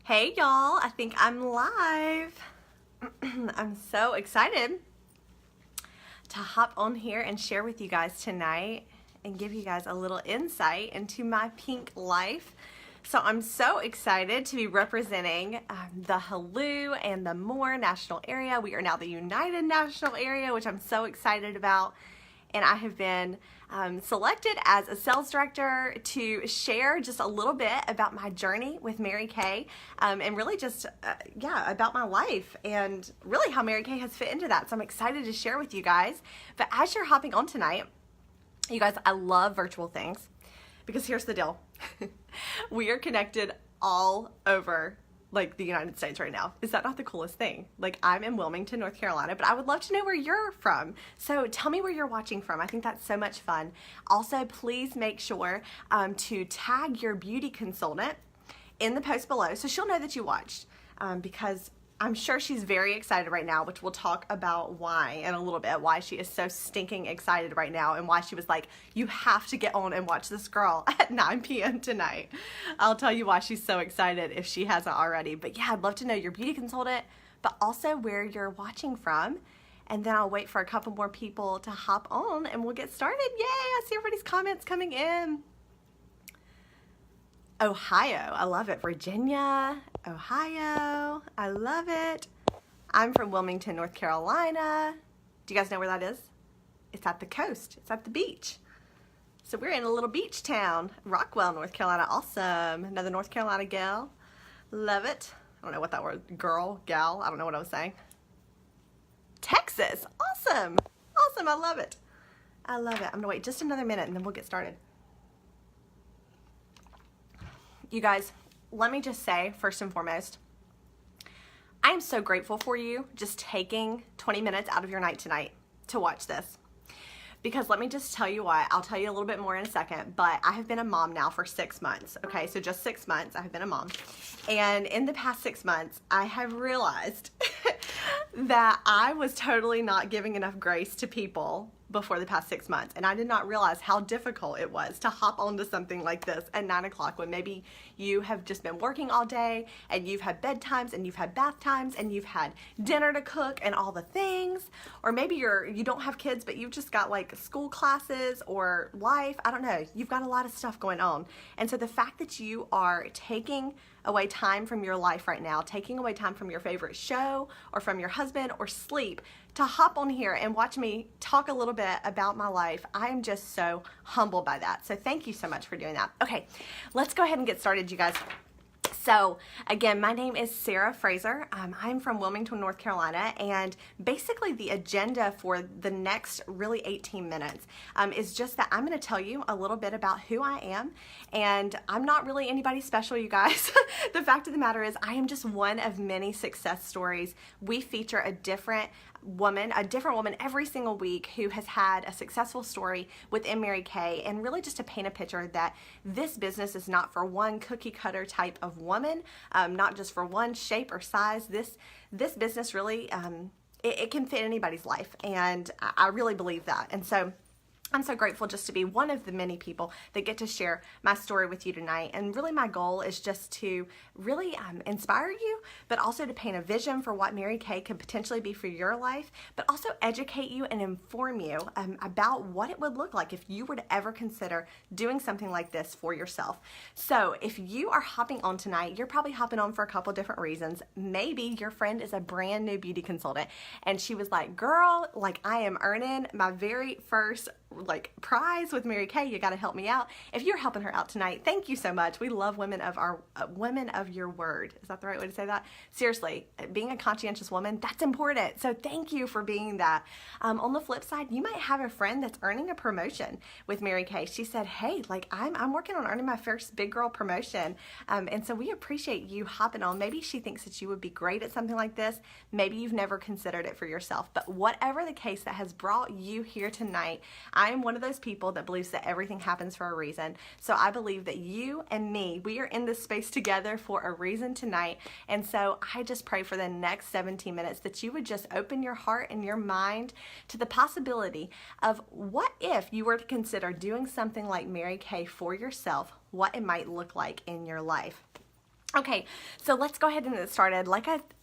Hey y'all, I think I'm live. I'm so excited to hop on here and share with you guys tonight and give you guys a little insight into my pink life. So I'm so excited to be representing the Hello and the More National Area. We are now the United National Area, which I'm so excited about. And I have been selected as a sales director to share just a little bit about my journey with Mary Kay and really just, about my life and really how Mary Kay has fit into that. So I'm excited to share with you guys. But as you're hopping on tonight, you guys, I love virtual things because here's the deal. We are connected all over like the United States right now. Is that not the coolest thing? Like, I'm in Wilmington, North Carolina, but I would love to know where you're from. So tell me where you're watching from. I think that's so much fun. Also, please make sure to tag your beauty consultant in the post below so she'll know that you watched because I'm sure she's very excited right now, which we'll talk about why in a little bit, why she is so stinking excited right now and why she was like, you have to get on and watch this girl at 9 p.m. tonight. I'll tell you why she's so excited if she hasn't already. But yeah, I'd love to know your beauty consultant, but also where you're watching from. And then I'll wait for a couple more people to hop on and we'll get started. Yay, I see everybody's comments coming in. Ohio, I love it. Virginia, Ohio, I love it. I'm from Wilmington, North Carolina. Do you guys know where that is? It's at the coast. It's at the beach. So we're in a little beach town. Rockwell, North Carolina. Awesome. Another North Carolina gal. Love it. I don't know what that word, girl, gal. I don't know what I was saying. Texas. Awesome. Awesome. I love it. I love it. I'm going to wait just another minute and then we'll get started. You guys, let me just say, first and foremost, I am so grateful for you just taking 20 minutes out of your night tonight to watch this. Because let me just tell you what, I'll tell you a little bit more in a second, but I have been a mom now for 6 months. Okay, so just 6 months I have been a mom. And in the past 6 months, I have realized that I was totally not giving enough grace to people before the past 6 months. And I did not realize how difficult it was to hop onto something like this at 9 o'clock when maybe you have just been working all day and you've had bedtimes and you've had bath times and you've had dinner to cook and all the things. Or maybe you don't have kids, but you've just got like school classes or life. I don't know. You've got a lot of stuff going on. And so the fact that you are taking away time from your life right now, taking away time from your favorite show or from your husband or sleep to hop on here and watch me talk a little bit about my life. I am just so humbled by that. So thank you so much for doing that. Okay, let's go ahead and get started, you guys. So again, my name is Sarah Fraser. I'm from Wilmington, North Carolina, and basically the agenda for the next really 18 minutes is just that I'm going to tell you a little bit about who I am, and I'm not really anybody special, you guys. The fact of the matter is I am just one of many success stories. We feature a different woman every single week who has had a successful story within Mary Kay, and really just to paint a picture that this business is not for one cookie cutter type of woman, not just for one shape or size. This business really, it can fit anybody's life, and I really believe that. And so I'm so grateful just to be one of the many people that get to share my story with you tonight. And really my goal is just to really inspire you, but also to paint a vision for what Mary Kay could potentially be for your life, but also educate you and inform you about what it would look like if you were to ever consider doing something like this for yourself. So if you are hopping on tonight, you're probably hopping on for a couple different reasons. Maybe your friend is a brand new beauty consultant and she was like, girl, like I am earning my very first prize with Mary Kay. You got to help me out. If you're helping her out tonight, thank you so much. We love women of your word. Is that the right way to say that? Seriously, being a conscientious woman, that's important. So thank you for being that. On the flip side, you might have a friend that's earning a promotion with Mary Kay. She said, hey, like I'm working on earning my first big girl promotion. And so we appreciate you hopping on. Maybe she thinks that you would be great at something like this. Maybe you've never considered it for yourself, but whatever the case that has brought you here tonight, I am one of those people that believes that everything happens for a reason. So I believe that you and me, we are in this space together for a reason tonight. And so I just pray for the next 17 minutes that you would just open your heart and your mind to the possibility of what if you were to consider doing something like Mary Kay for yourself, what it might look like in your life. Okay, so let's go ahead and get started.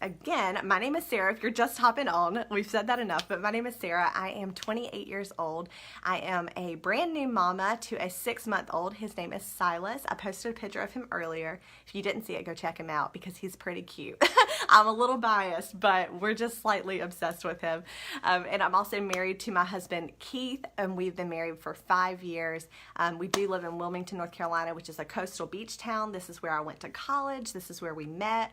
Again, my name is Sarah. If you're just hopping on, we've said that enough, but my name is Sarah. I am 28 years old. I am a brand new mama to a 6-month-old. His name is Silas. I posted a picture of him earlier. If you didn't see it, go check him out because he's pretty cute. I'm a little biased, but we're just slightly obsessed with him. And I'm also married to my husband, Keith, and we've been married for 5 years. We do live in Wilmington, North Carolina, which is a coastal beach town. This is where I went to college. This is where we met.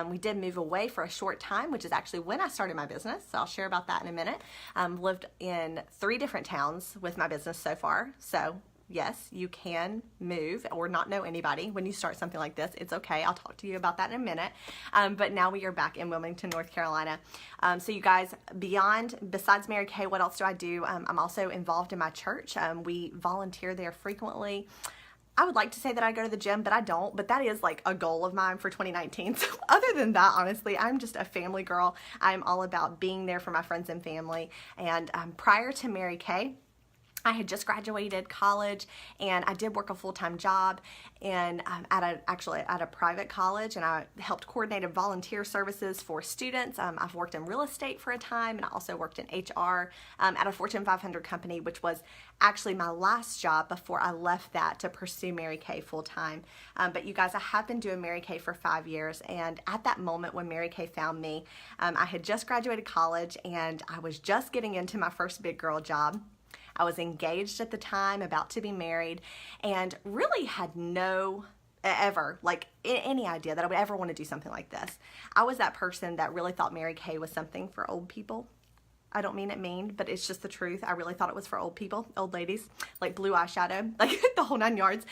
We did move away for a short time, which is actually when I started my business. So I'll share about that in a minute. Lived in 3 different towns with my business so far. So yes, you can move or not know anybody when you start something like this. It's okay. I'll talk to you about that in a minute. But now we are back in Wilmington, North Carolina. So you guys, besides Mary Kay, what else do I do? I'm also involved in my church. We volunteer there frequently. I would like to say that I go to the gym, but I don't. But that is like a goal of mine for 2019. So other than that, honestly, I'm just a family girl. I'm all about being there for my friends and family. And prior to Mary Kay, I had just graduated college and I did work a full-time job and actually at a private college, and I helped coordinate volunteer services for students. I've worked in real estate for a time, and I also worked in HR at a Fortune 500 company, which was actually my last job before I left that to pursue Mary Kay full-time. But you guys, I have been doing Mary Kay for 5 years, and at that moment when Mary Kay found me, I had just graduated college and I was just getting into my first big girl job. I was engaged at the time, about to be married, and really had no any idea that I would ever want to do something like this. I was that person that really thought Mary Kay was something for old people. I don't mean it mean, but it's just the truth. I really thought it was for old people, old ladies, like blue eyeshadow, like the whole 9 yards.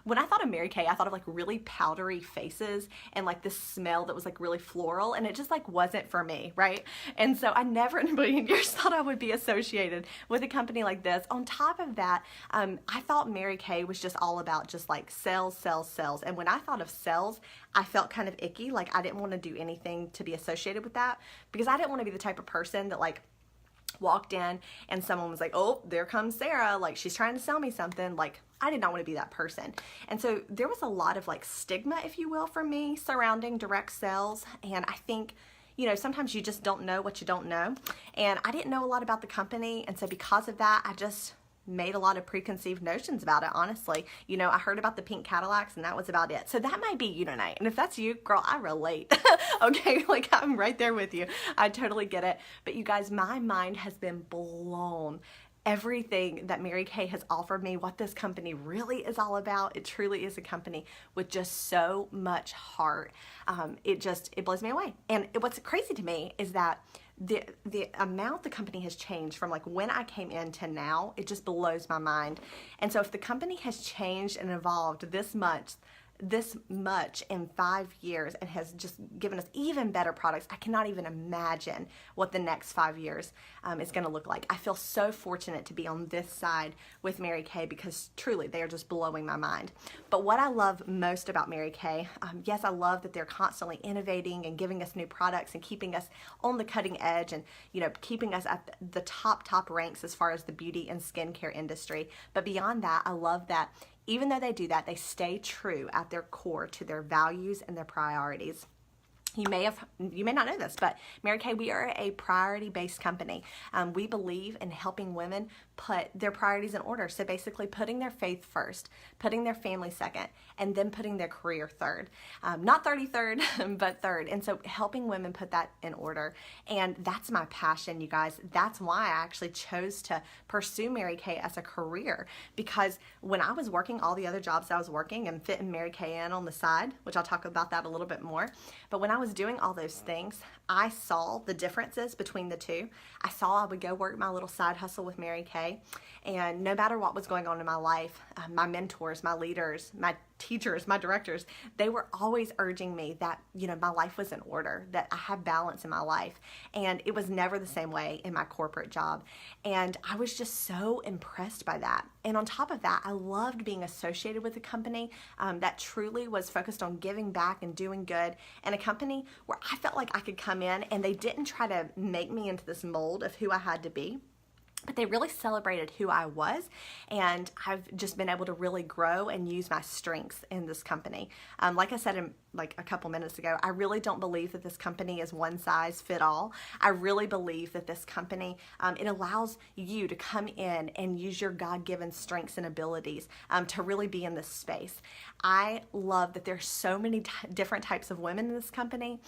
When I thought of Mary Kay, I thought of like really powdery faces and like this smell that was like really floral, and it just like wasn't for me, right? And so I never in a million years thought I would be associated with a company like this. On top of that, I thought Mary Kay was just all about just like sales, sales, sales. And when I thought of sales, I felt kind of icky. Like I didn't want to do anything to be associated with that because I didn't want to be the type of person that like walked in and someone was like, oh, there comes Sarah, like she's trying to sell me something. Like I did not want to be that person. And so there was a lot of like stigma, if you will, for me surrounding direct sales. And I think, you know, sometimes you just don't know what you don't know. And I didn't know a lot about the company. And so because of that, I just made a lot of preconceived notions about it, honestly. You know, I heard about the pink Cadillacs and that was about it. So that might be you tonight. And if that's you, girl, I relate. Okay, like I'm right there with you. I totally get it. But you guys, my mind has been blown. Everything that Mary Kay has offered me, what this company really is all about, it truly is a company with just so much heart. It blows me away. And what's crazy to me is that the amount the company has changed from like when I came in to now, it just blows my mind. And so if the company has changed and evolved this much in 5 years and has just given us even better products, I cannot even imagine what the next 5 years is going to look like. I feel so fortunate to be on this side with Mary Kay because truly they are just blowing my mind. But what I love most about Mary Kay, yes, I love that they're constantly innovating and giving us new products and keeping us on the cutting edge and, you know, keeping us at the top ranks as far as the beauty and skincare industry. But beyond that, I love that even though they do that, they stay true at their core to their values and their priorities. You may not know this, but Mary Kay, we are a priority-based company. We believe in helping women put their priorities in order. So basically putting their faith first, putting their family second, and then putting their career third. Not 33rd, but third. And so helping women put that in order. And that's my passion, you guys. That's why I actually chose to pursue Mary Kay as a career. Because when I was working all the other jobs I was working and fitting Mary Kay in on the side, which I'll talk about that a little bit more, but when I was doing all those things, I saw the differences between the two. I saw I would go work my little side hustle with Mary Kay, and no matter what was going on in my life, my mentors, my leaders, my teachers, my directors, they were always urging me that, you know, my life was in order, that I have balance in my life. And it was never the same way in my corporate job. And I was just so impressed by that. And on top of that, I loved being associated with a company that truly was focused on giving back and doing good, and a company where I felt like I could come in and they didn't try to make me into this mold of who I had to be. but they really celebrated who I was, and I've just been able to really grow and use my strengths in this company. Like I said like a couple minutes ago, I really don't believe that this company is one size fit all. I really believe that this company, it allows you to come in and use your God-given strengths and abilities to really be in this space. I love that there's so many different types of women in this company.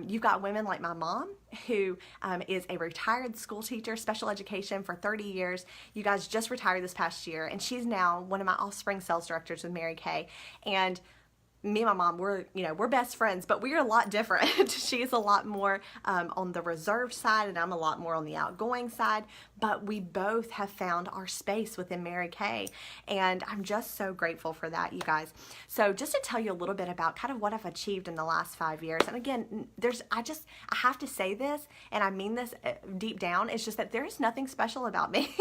You've got women like my mom, who is a retired school teacher, special education for 30 years. You guys just retired this past year, and she's now one of my offspring sales directors with Mary Kay. And me and my mom, we're best friends, but we're a lot different. She's a lot more on the reserved side, and I'm a lot more on the outgoing side, but we both have found our space within Mary Kay, and I'm just so grateful for that, you guys. So just to tell you a little bit about kind of what I've achieved in the last 5 years, and again, I have to say this, and I mean this deep down, it's just that there is nothing special about me.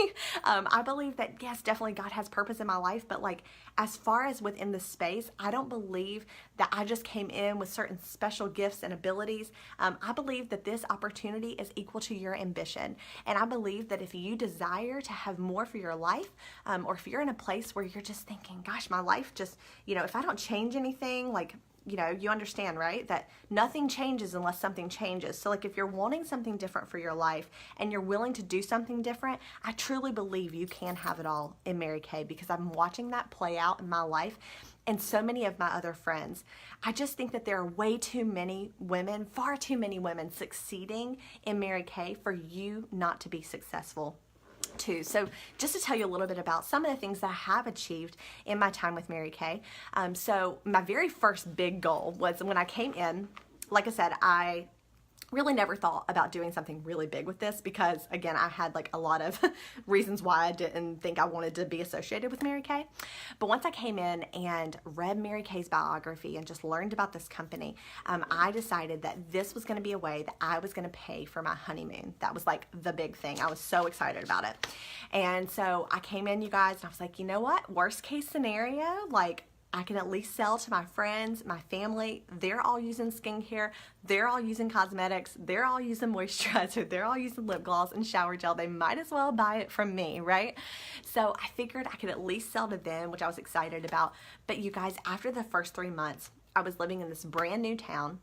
I believe that, yes, definitely God has purpose in my life, but like, as far as within the space, I don't believe that I just came in with certain special gifts and abilities. I believe that this opportunity is equal to your ambition. And I believe that if you desire to have more for your life, or if you're in a place where you're just thinking, gosh, my life just, if I don't change anything, like, you understand, right? That nothing changes unless something changes. So like if you're wanting something different for your life and you're willing to do something different, I truly believe you can have it all in Mary Kay, because I'm watching that play out in my life and so many of my other friends. I just think that there are way too many women, far too many women succeeding in Mary Kay for you not to be successful too. So just to tell you a little bit about some of the things that I have achieved in my time with Mary Kay. So my very first big goal was when I came in, like I said, I really never thought about doing something really big with this because, again, I had like a lot of reasons why I didn't think I wanted to be associated with Mary Kay. But once I came in and read Mary Kay's biography and just learned about this company, I decided that this was going to be a way that I was going to pay for my honeymoon. That was like the big thing. I was so excited about it. And so I came in, you guys, and I was like, you know what? Worst case scenario, like, I can at least sell to my friends, my family. They're all using skincare. They're all using cosmetics. They're all using moisturizer. They're all using lip gloss and shower gel. They might as well buy it from me, right? So I figured I could at least sell to them, which I was excited about. But you guys, after the first 3 months, I was living in this brand new town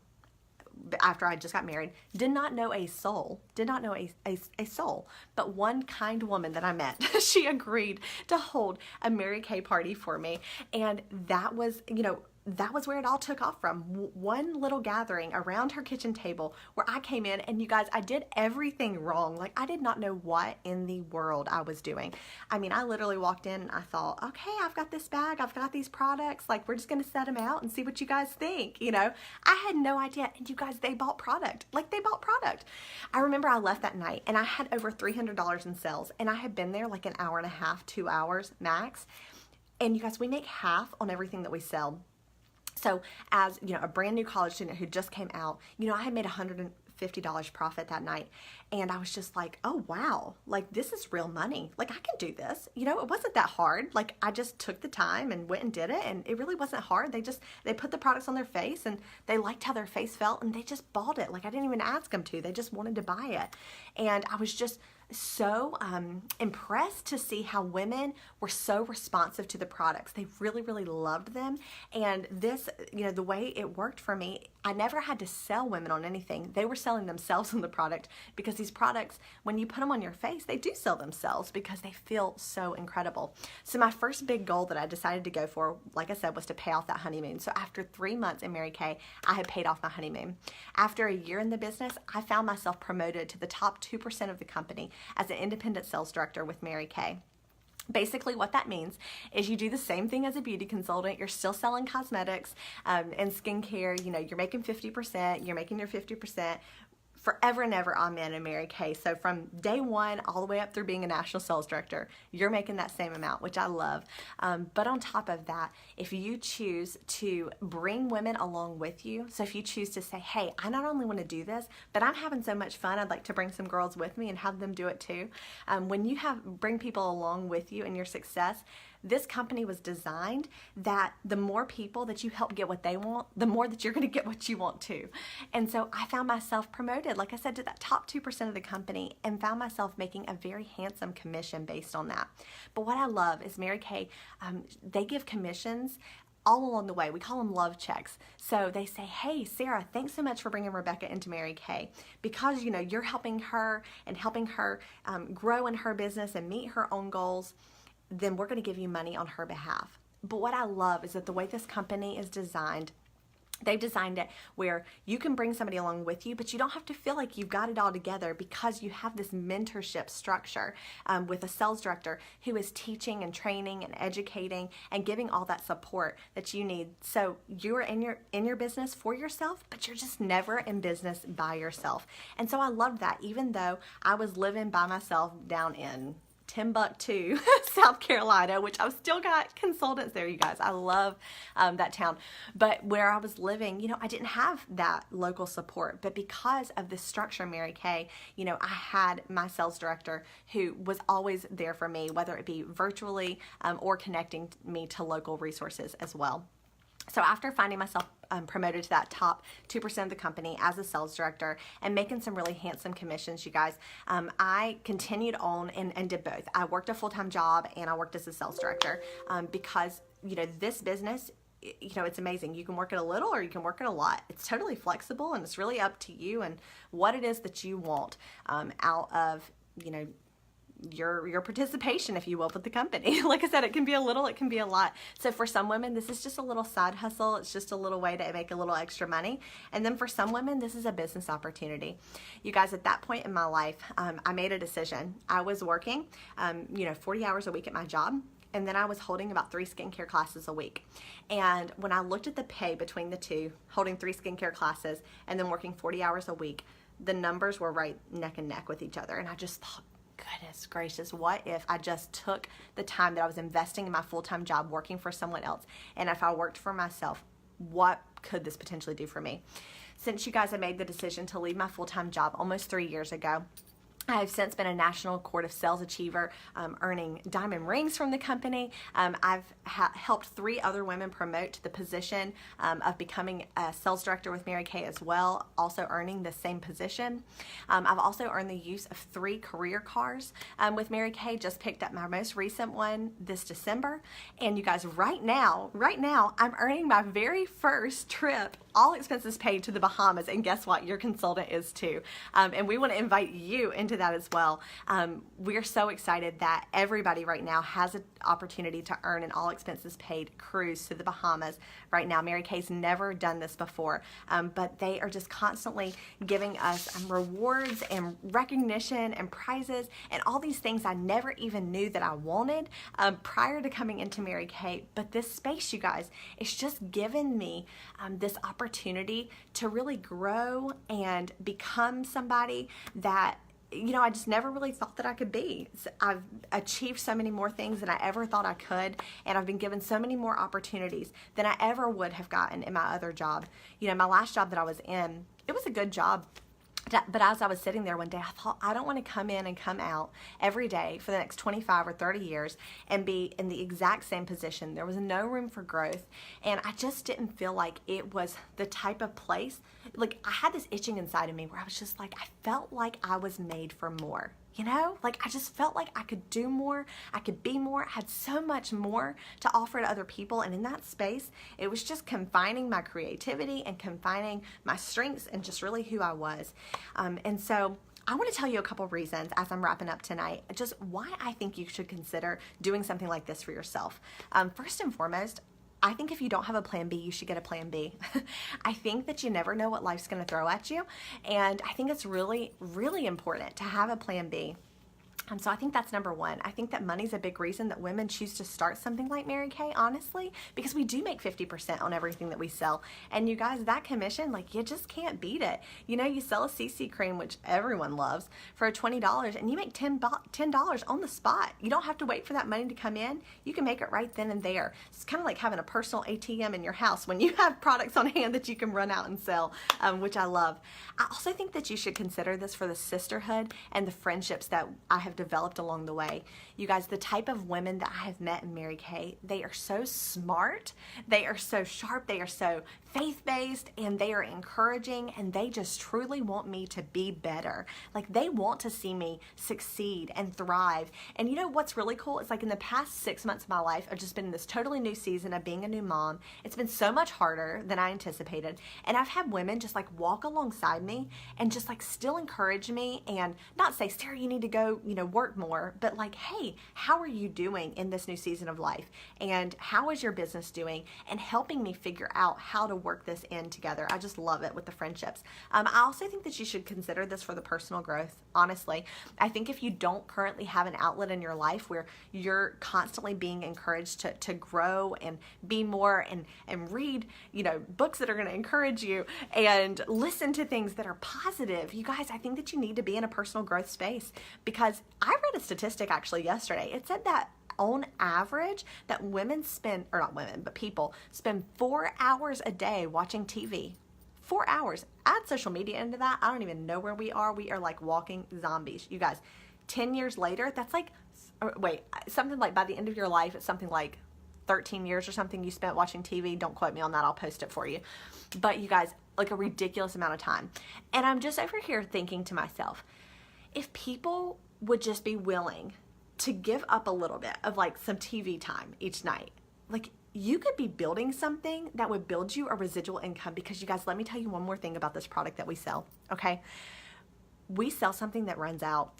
after I just got married, did not know a soul, a soul, but one kind woman that I met, she agreed to hold a Mary Kay party for me. And that was, that was where it all took off from. One little gathering around her kitchen table where I came in, and you guys, I did everything wrong. Like, I did not know what in the world I was doing. I mean, I literally walked in and I thought, okay, I've got this bag, I've got these products, like, we're just gonna set them out and see what you guys think, I had no idea. And you guys, they bought product. Like, they bought product. I remember I left that night and I had over $300 in sales, and I had been there like an hour and a half, 2 hours max. And you guys, we make half on everything that we sell. So as, a brand new college student who just came out, I had made $150 profit that night. And I was just like, oh, wow, like, this is real money. Like, I can do this. It wasn't that hard. Like, I just took the time and went and did it. And it really wasn't hard. They put the products on their face and they liked how their face felt and they just bought it. Like, I didn't even ask them to. They just wanted to buy it. And I was just so impressed to see how women were so responsive to the products. They really, really loved them. And this, the way it worked for me, I never had to sell women on anything. They were selling themselves on the product, because these products, when you put them on your face, they do sell themselves because they feel so incredible. So my first big goal that I decided to go for, like I said, was to pay off that honeymoon. So after 3 months in Mary Kay, I had paid off my honeymoon. After a year in the business, I found myself promoted to the top 2% of the company as an independent sales director with Mary Kay. Basically, what that means is you do the same thing as a beauty consultant. You're still selling cosmetics and skincare. You're making 50%. You're making your 50%. Forever and ever, I'm in Mary Kay. So from day one all the way up through being a national sales director, you're making that same amount, which I love. But on top of that, if you choose to bring women along with you, so if you choose to say, hey, I not only want to do this, but I'm having so much fun, I'd like to bring some girls with me and have them do it too. When you bring people along with you in your success, this company was designed that the more people that you help get what they want, the more that you're going to get what you want too. And so I found myself promoted, like I said, to that top 2% of the company, and found myself making a very handsome commission based on that. But what I love is Mary Kay, they give commissions all along the way. We call them love checks. So they say, hey, Sarah, thanks so much for bringing Rebecca into Mary Kay, because you're helping her and helping her grow in her business and meet her own goals. Then we're going to give you money on her behalf. But what I love is that the way this company is designed, they've designed it where you can bring somebody along with you, but you don't have to feel like you've got it all together, because you have this mentorship structure with a sales director who is teaching and training and educating and giving all that support that you need. So you're in your business for yourself, but you're just never in business by yourself. And so I loved that, even though I was living by myself down in Timbuktu, South Carolina, which I've still got consultants there, you guys. I love that town. But where I was living, I didn't have that local support. But because of the structure, Mary Kay, I had my sales director who was always there for me, whether it be virtually or connecting me to local resources as well. So after finding myself promoted to that top 2% of the company as a sales director and making some really handsome commissions, you guys, I continued on and did both. I worked a full-time job and I worked as a sales director because, this business, it's amazing. You can work it a little or you can work it a lot. It's totally flexible, and it's really up to you and what it is that you want out of, your participation, if you will, with the company. Like I said, it can be a little, it can be a lot. So for some women, this is just a little side hustle. It's just a little way to make a little extra money. And then for some women, this is a business opportunity. You guys, at that point in my life, I made a decision. I was working, 40 hours a week at my job. And then I was holding about 3 skincare classes a week. And when I looked at the pay between the two, holding 3 skincare classes and then working 40 hours a week, the numbers were right neck and neck with each other. And I just thought, goodness gracious, what if I just took the time that I was investing in my full-time job working for someone else, and if I worked for myself, what could this potentially do for me? Since you guys have made the decision to leave my full-time job almost 3 years ago, I have since been a National Court of Sales Achiever, earning diamond rings from the company. I've helped 3 other women promote to the position of becoming a sales director with Mary Kay as well, also earning the same position. I've also earned the use of 3 career cars with Mary Kay. Just picked up my most recent one this December. And you guys, right now, I'm earning my very first trip, all expenses paid, to the Bahamas. And guess what? Your consultant is too. And we want to invite you into that as well. We're so excited that everybody right now has an opportunity to earn an all expenses paid cruise to the Bahamas right now. Mary Kay's never done this before, but they are just constantly giving us rewards and recognition and prizes and all these things I never even knew that I wanted prior to coming into Mary Kay. But this space, you guys, it's just given me this opportunity to really grow and become somebody that I just never really thought that I could be. I've achieved so many more things than I ever thought I could, and I've been given so many more opportunities than I ever would have gotten in my other job. My last job that I was in, it was a good job. But as I was sitting there one day, I thought, I don't want to come in and come out every day for the next 25 or 30 years and be in the exact same position. There was no room for growth, and I just didn't feel like it was the type of place. Like, I had this itching inside of me where I was just like, I felt like I was made for more. I just felt like I could do more, I could be more, I had so much more to offer to other people. And in that space, it was just confining my creativity and confining my strengths and just really who I was. And so I want to tell you a couple reasons as I'm wrapping up tonight, just why I think you should consider doing something like this for yourself. First and foremost, I think if you don't have a plan B, you should get a plan B. I think that you never know what life's going to throw at you, and I think it's really, really important to have a plan B. So I think that's number one. I think that money's a big reason that women choose to start something like Mary Kay, honestly, because we do make 50% on everything that we sell. And you guys, that commission, you just can't beat it. You sell a CC cream, which everyone loves, for $20, and you make $10 on the spot. You don't have to wait for that money to come in. You can make it right then and there. It's kind of like having a personal ATM in your house when you have products on hand that you can run out and sell, which I love. I also think that you should consider this for the sisterhood and the friendships that I have have developed along the way. You guys, the type of women that I have met in Mary Kay, they are so smart, they are so sharp, they are so faith-based, and they are encouraging, and they just truly want me to be better. Like, they want to see me succeed and thrive. And you know what's really cool? It's like in the past 6 months of my life, I've just been in this totally new season of being a new mom. It's been so much harder than I anticipated. And I've had women just like walk alongside me and just like still encourage me and not say, Sarah, you need to go, work more, but like, hey, how are you doing in this new season of life? And how is your business doing? And helping me figure out how to work this in together. I just love it with the friendships. I also think that you should consider this for the personal growth. Honestly, I think if you don't currently have an outlet in your life where you're constantly being encouraged to grow and be more and read, books that are going to encourage you and listen to things that are positive, you guys, I think that you need to be in a personal growth space, because I read a statistic actually yesterday. It said that on average that women spend, or not women, but people spend 4 hours a day watching TV. 4 hours. Add social media into that. I don't even know where we are. We are like walking zombies. You guys, 10 years later, that's like, something like by the end of your life, it's something like 13 years or something you spent watching TV. Don't quote me on that. I'll post it for you. But you guys, like a ridiculous amount of time. And I'm just over here thinking to myself, if people would just be willing to give up a little bit of like some TV time each night, like you could be building something that would build you a residual income. Because you guys, let me tell you one more thing about this product that we sell, okay? We sell something that runs out.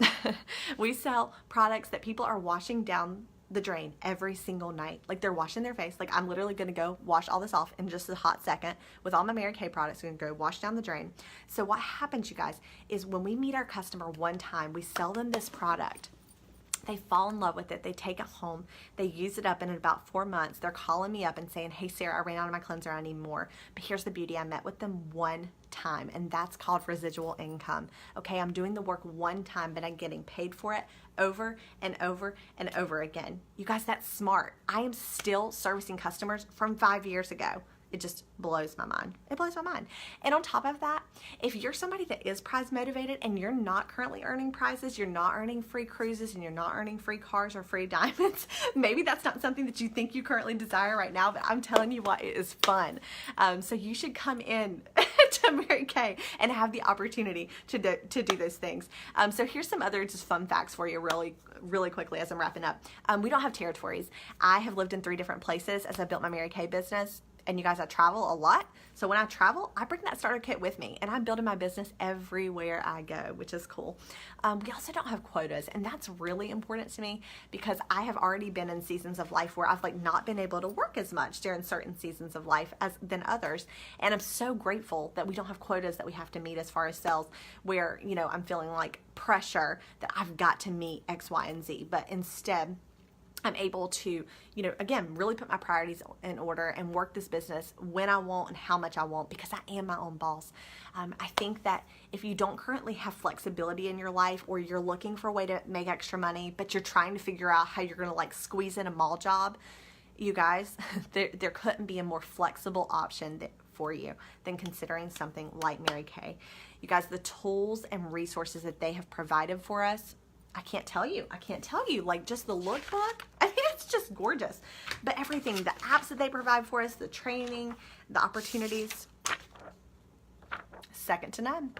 We sell products that people are washing down the drain every single night. Like they're washing their face. Like I'm literally going to go wash all this off in just a hot second with all my Mary Kay products. We're going to go wash down the drain. So what happens, you guys, is when we meet our customer one time, we sell them this product. They fall in love with it. They take it home. They use it up, and in about 4 months, they're calling me up and saying, hey, Sarah, I ran out of my cleanser. I need more. But here's the beauty. I met with them one time, and that's called residual income. Okay, I'm doing the work one time, but I'm getting paid for it over and over and over again. You guys, that's smart. I am still servicing customers from 5 years ago. It just blows my mind. It blows my mind. And on top of that, if you're somebody that is prize motivated and you're not currently earning prizes, you're not earning free cruises, and you're not earning free cars or free diamonds, maybe that's not something that you think you currently desire right now, but I'm telling you what, it is fun. So you should come in to Mary Kay and have the opportunity to do those things. So here's some other just fun facts for you really quickly as I'm wrapping up. We don't have territories. I have lived in 3 different places as I built my Mary Kay business. And you guys, I travel a lot. So when I travel, I bring that starter kit with me, and I'm building my business everywhere I go, which is cool. We also don't have quotas, and that's really important to me because I have already been in seasons of life where I've like not been able to work as much during certain seasons of life than others. And I'm so grateful that we don't have quotas that we have to meet as far as sales where, I'm feeling like pressure that I've got to meet X, Y, and Z. But instead, I'm able to, again, really put my priorities in order and work this business when I want and how much I want, because I am my own boss. I think that if you don't currently have flexibility in your life, or you're looking for a way to make extra money, but you're trying to figure out how you're going to like squeeze in a mall job, you guys, there couldn't be a more flexible option for you than considering something like Mary Kay. You guys, the tools and resources that they have provided for us, I can't tell you, like just the lookbook, I mean, it's just gorgeous. But everything, the apps that they provide for us, the training, the opportunities, second to none.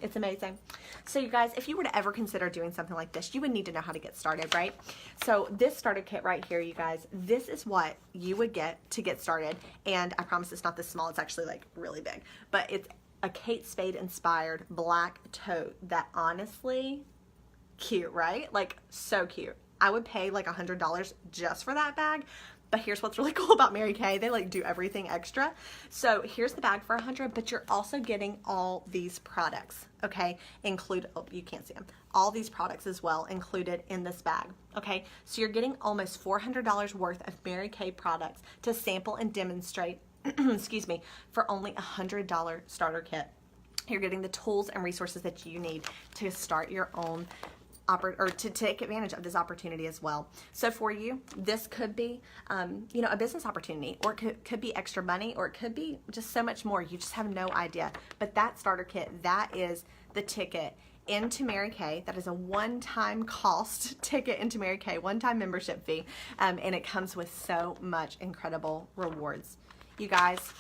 It's amazing. So you guys, if you were to ever consider doing something like this, you would need to know how to get started, right? So this starter kit right here, you guys, this is what you would get to get started. And I promise it's not this small, it's actually like really big, but it's a Kate Spade inspired black tote that honestly, cute, right? Like so cute. I would pay like $100 just for that bag. But here's what's really cool about Mary Kay. They like do everything extra. So here's the bag for $100, but you're also getting all these products, okay? Oh, you can't see them. All these products as well included in this bag, okay? So you're getting almost $400 worth of Mary Kay products to sample and demonstrate, excuse me, for only $100 starter kit. You're getting the tools and resources that you need to start your own or to take advantage of this opportunity as well. So for you, this could be, a business opportunity, or it could be extra money, or it could be just so much more. You just have no idea. But that starter kit, that is the ticket into Mary Kay. That is a one-time cost ticket into Mary Kay, one-time membership fee, and it comes with so much incredible rewards. You guys,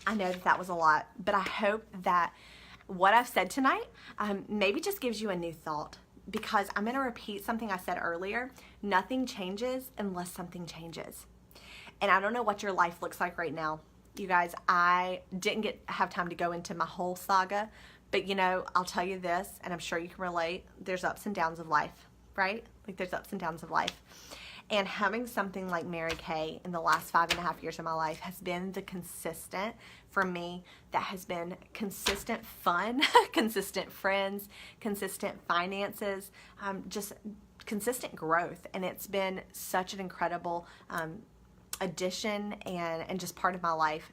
I know that was a lot, but I hope that what I've said tonight maybe just gives you a new thought, because I'm going to repeat something I said earlier. Nothing changes unless something changes. And I don't know what your life looks like right now. You guys, I didn't have time to go into my whole saga, but you know, I'll tell you this, and I'm sure you can relate. There's ups and downs of life, right? Like there's ups and downs of life. And having something like Mary Kay in the last 5.5 years of my life has been the consistent for me, that has been consistent fun, consistent friends, consistent finances, just consistent growth. And it's been such an incredible addition and just part of my life.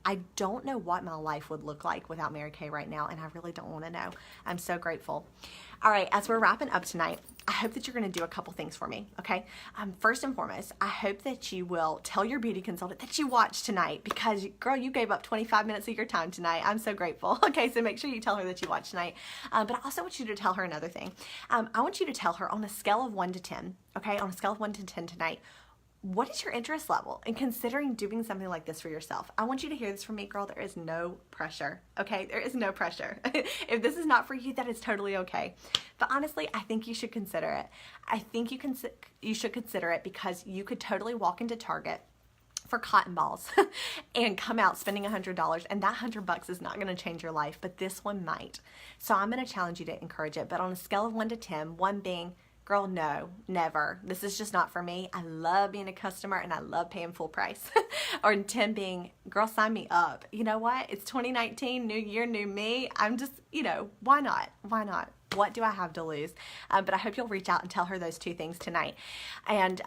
I don't know what my life would look like without Mary Kay right now, and I really don't want to know. I'm so grateful. All right, as we're wrapping up tonight, I hope that you're going to do a couple things for me, okay? First and foremost, I hope that you will tell your beauty consultant that you watched tonight, because, girl, you gave up 25 minutes of your time tonight. I'm so grateful. Okay, so make sure you tell her that you watched tonight. But I also want you to tell her another thing. I want you to tell her on a scale of 1 to 10, okay, on a scale of 1 to 10 tonight, what is your interest level in considering doing something like this for yourself? I want you to hear this from me, girl. There is no pressure, okay? There is no pressure. If this is not for you, that is totally okay. But honestly, I think you should consider it. I think you should consider it, because you could totally walk into Target for cotton balls and come out spending $100, and that $100 is not going to change your life, but this one might. So I'm going to challenge you to encourage it. But on a scale of 1 to 10, 1 being, girl, no, never. This is just not for me. I love being a customer and I love paying full price. Or 10 being, girl, sign me up. You know what? It's 2019, new year, new me. I'm just, you know, why not? Why not? What do I have to lose? But I hope you'll reach out and tell her those 2 things tonight. And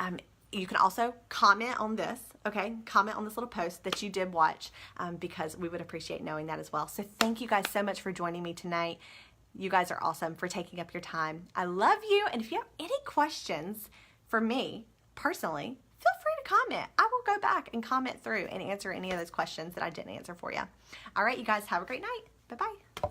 you can also comment on this, okay? Comment on this little post that you did watch, because we would appreciate knowing that as well. So thank you guys so much for joining me tonight. You guys are awesome for taking up your time. I love you. And if you have any questions for me personally, feel free to comment. I will go back and comment through and answer any of those questions that I didn't answer for you. All right, you guys, have a great night. Bye-bye.